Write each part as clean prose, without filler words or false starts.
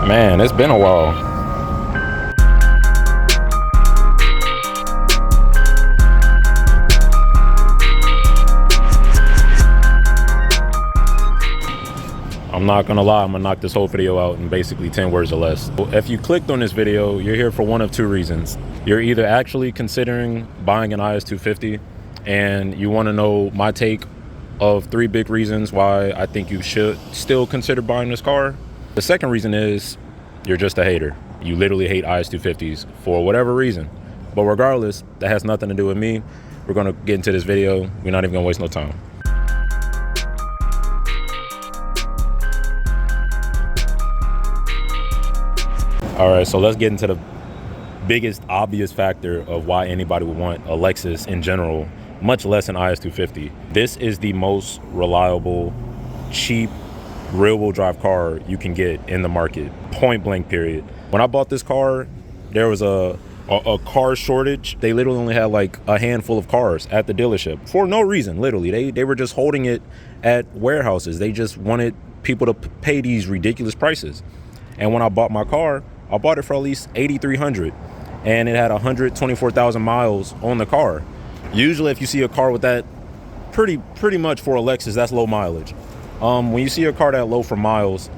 Man, it's been a while. I'm not gonna lie, I'm gonna knock this whole video out in basically 10 words or less. If you clicked on this video, you're here for one of two reasons. You're either actually considering buying an IS250 and you wanna know my take of 3 big reasons why I think you should still consider buying this car. The second reason is you're just a hater. You literally hate IS250s for whatever reason. But regardless, that has nothing to do with me. We're gonna get into this video. We're not even gonna waste no time. All right, so let's get into the biggest obvious factor of why anybody would want a Lexus in general, much less an IS250. This is the most reliable, cheap, rear-wheel drive car you can get in the market, point blank period. When I bought this car, there was a car shortage. They literally only had like a handful of cars at the dealership for no reason. Literally, they were just holding it at warehouses. They just wanted people to pay these ridiculous prices. And when I bought my car, I bought it for at least $8,300, and it had 124,000 miles on the car. Usually, if you see a car with that, pretty much for a Lexus, that's low mileage. When you see a car that low for miles,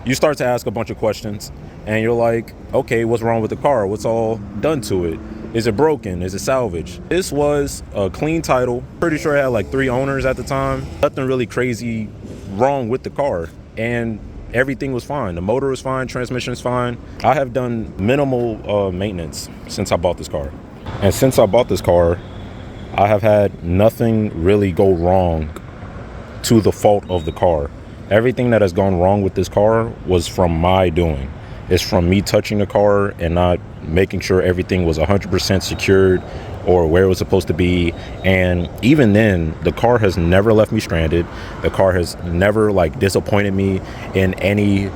you start to ask a bunch of questions, and you're like, okay, what's wrong with the car? What's all done to it? Is it broken? Is it salvaged? This was a clean title. Pretty sure it had like 3 owners at the time. Nothing really crazy wrong with the car, and everything was fine. The motor was fine, transmission's fine. I have done minimal maintenance since I bought this car. And since I bought this car, I have had nothing really go wrong to the fault of the car. Everything that has gone wrong with this car was from my doing. It's from me touching the car and not making sure everything was 100% secured or where it was supposed to be. And even then, the car has never left me stranded. The car has never like disappointed me in any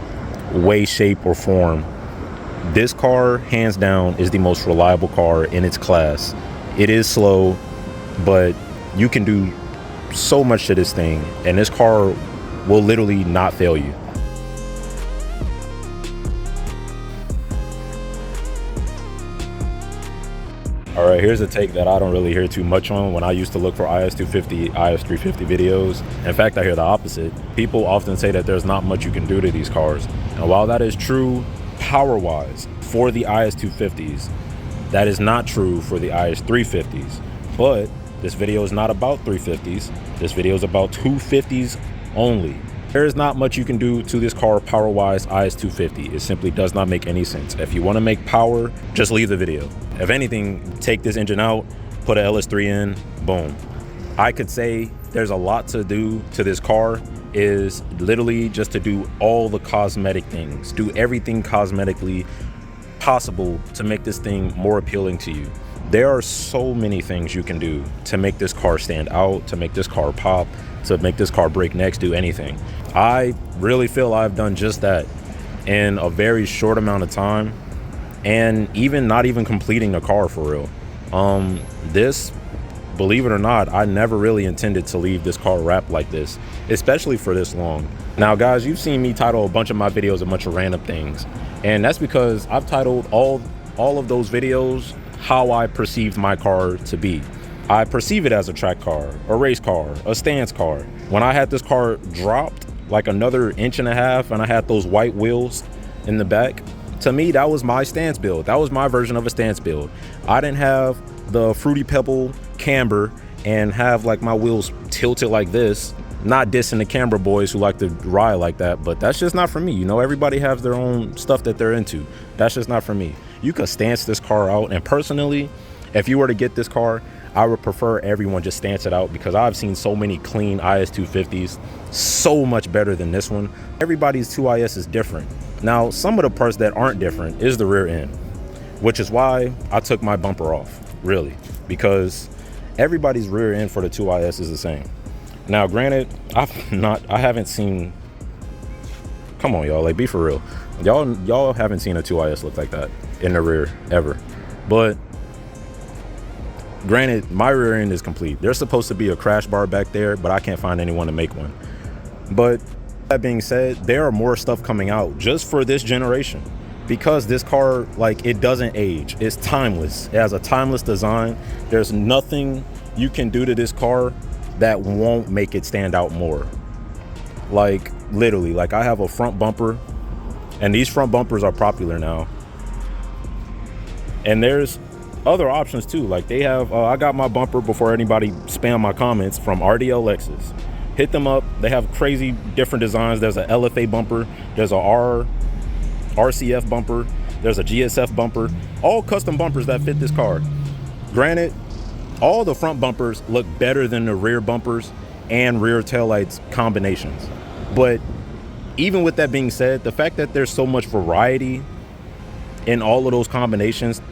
way, shape, or form. This car, hands down, is the most reliable car in its class. It is slow, but you can do so much to this thing, and this car will literally not fail you. All right, here's a take that I don't really hear too much on when I used to look for IS250, IS350 videos. In fact, I hear the opposite. People often say that there's not much you can do to these cars. And while that is true power-wise for the IS250s, that is not true for the IS350s. But this video is not about 350s. This video is about 250s only. There is not much you can do to this car power-wise IS250. It simply does not make any sense. If you want to make power, just leave the video. If anything, take this engine out, put a LS3 in, boom. I could say there's a lot to do to this car, is literally just to do all the cosmetic things. Do everything cosmetically possible to make this thing more appealing to you. There are so many things you can do to make this car stand out, to make this car pop, to make this car break necks, do anything. I really feel I've done just that in a very short amount of time, and even not even completing the car for real. This, believe it or not, I never really intended to leave this car wrapped like this, especially for this long. Now guys, you've seen me title a bunch of my videos a bunch of random things, and that's because I've titled all of those videos how I perceived my car to be. I perceive it as a track car, a race car, a stance car. When I had this car dropped like another 1.5 inches and I had those white wheels in the back, to me, that was my stance build. That was my version of a stance build. I didn't have the Fruity Pebble camber and have like my wheels tilted like this. Not dissing the camber boys who like to ride like that, but that's just not for me. You know, everybody has their own stuff that they're into. That's just not for me. You could stance this car out, and personally, if you were to get this car, I would prefer everyone just stance it out, because I've seen so many clean IS250s so much better than this one. Everybody's 2IS is different. Now, some of the parts that aren't different is the rear end, which is why I took my bumper off, really, because everybody's rear end for the 2IS is the same. Now, granted, I haven't seen, come on, y'all, like, be for real. Y'all haven't seen a 2IS look like that in the rear ever. But granted, my rear end is complete. There's supposed to be a crash bar back there, but I can't find anyone to make one. But That being said, there are more stuff coming out just for this generation, because this car, like, it doesn't age. It's timeless. It has a timeless design. There's nothing you can do to this car that won't make it stand out more. Like, literally, like, I have a front bumper, and these front bumpers are popular now. And there's other options too. Like, they have, I got my bumper before anybody spam my comments from RDL Lexus. Hit them up. They have crazy different designs. There's a LFA bumper. There's a RCF bumper. There's a GSF bumper. All custom bumpers that fit this car. Granted, all the front bumpers look better than the rear bumpers and rear taillights combinations. But even with that being said, the fact that there's so much variety in all of those combinations,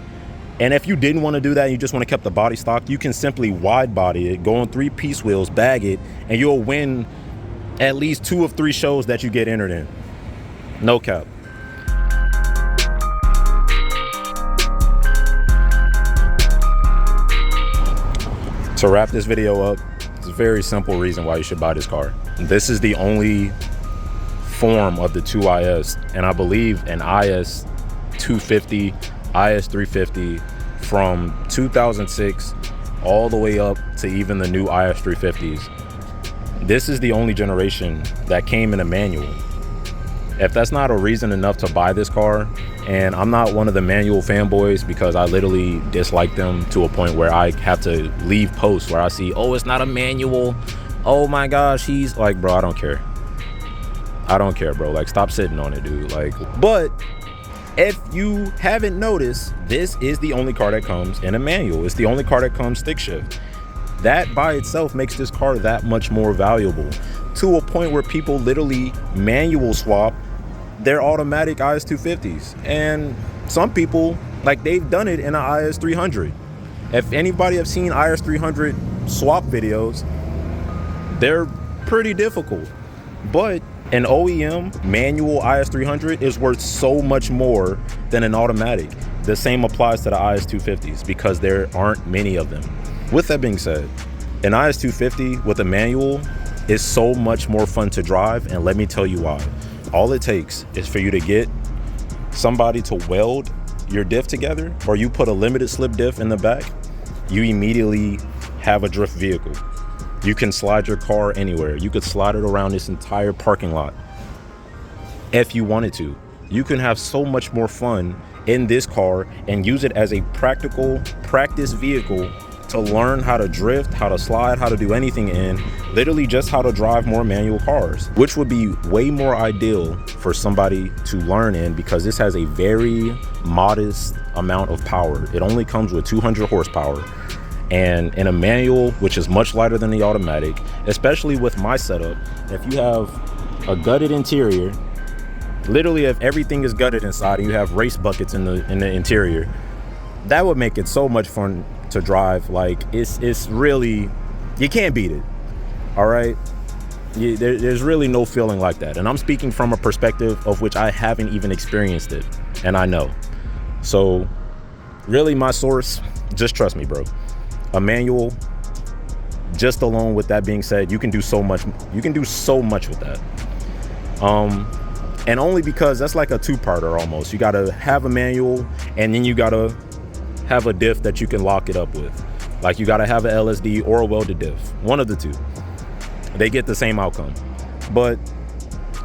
and if you didn't want to do that, you just want to keep the body stock, you can simply wide body it, go on 3-piece wheels, bag it, and you'll win at least 2 of 3 shows that you get entered in. No cap. To wrap this video up, it's a very simple reason why you should buy this car. This is the only form of the 2IS, and I believe an IS 250, IS 350 from 2006 all the way up to even the new IS 350s. This is the only generation that came in a manual. If that's not a reason enough to buy this car, and I'm not one of the manual fanboys because I literally dislike them to a point where I have to leave posts where I see, oh, it's not a manual, oh my gosh, he's like, bro, I don't care. I don't care, bro. Like, stop sitting on it, dude. Like, but if you haven't noticed, this is the only car that comes in a manual. It's the only car that comes stick shift. That by itself makes this car that much more valuable, to a point where people literally manual swap their automatic IS 250s. And some people, like, they've done it in an IS 300. If anybody have seen IS 300 swap videos, they're pretty difficult. But an OEM manual IS 300 is worth so much more than an automatic. The same applies to the IS 250s because there aren't many of them. With that being said, an IS 250 with a manual is so much more fun to drive, and let me tell you why. All it takes is for you to get somebody to weld your diff together, or you put a limited slip diff in the back, you immediately have a drift vehicle. You can slide your car anywhere. You could slide it around this entire parking lot if you wanted to. You can have so much more fun in this car and use it as a practical practice vehicle to learn how to drift, how to slide, how to do anything in, literally just how to drive more manual cars, which would be way more ideal for somebody to learn in, because this has a very modest amount of power. It only comes with 200 horsepower. And in a manual, which is much lighter than the automatic, especially with my setup, if you have a gutted interior, literally if everything is gutted inside and you have race buckets in the interior, that would make it so much fun to drive. Like, it's really, you can't beat it. All right, there's really no feeling like that, and I'm speaking from a perspective of which I haven't even experienced it, and I know. So really, my source, just trust me, bro. A manual, just alone with that being said, you can do so much. You can do so much with that. And only because that's like a two-parter almost. You gotta have a manual, and then you gotta have a diff that you can lock it up with. Like, you gotta have an LSD or a welded diff, one of the two. They get the same outcome. But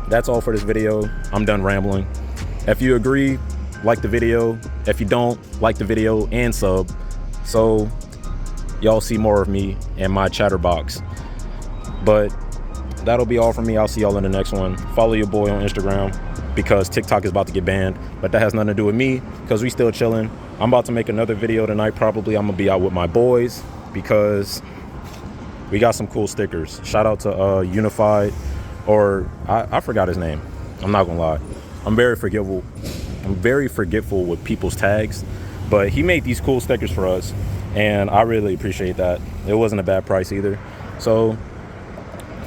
that's all for this video. I'm done rambling. If you agree, like the video. If you don't, like the video and sub, so y'all see more of me and my chatterbox. But that'll be all from me. I'll see y'all in the next one. Follow your boy on Instagram, because TikTok is about to get banned, but that has nothing to do with me, because we still chilling. I'm about to make another video tonight. Probably I'm gonna be out with my boys, because we got some cool stickers. Shout out to Unified, or I forgot his name. I'm not gonna lie. I'm very forgetful with people's tags, but he made these cool stickers for us, and I really appreciate that. It wasn't a bad price either. So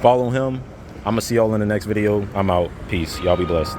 follow him. I'm gonna see y'all in the next video. I'm out. Peace. Y'all be blessed.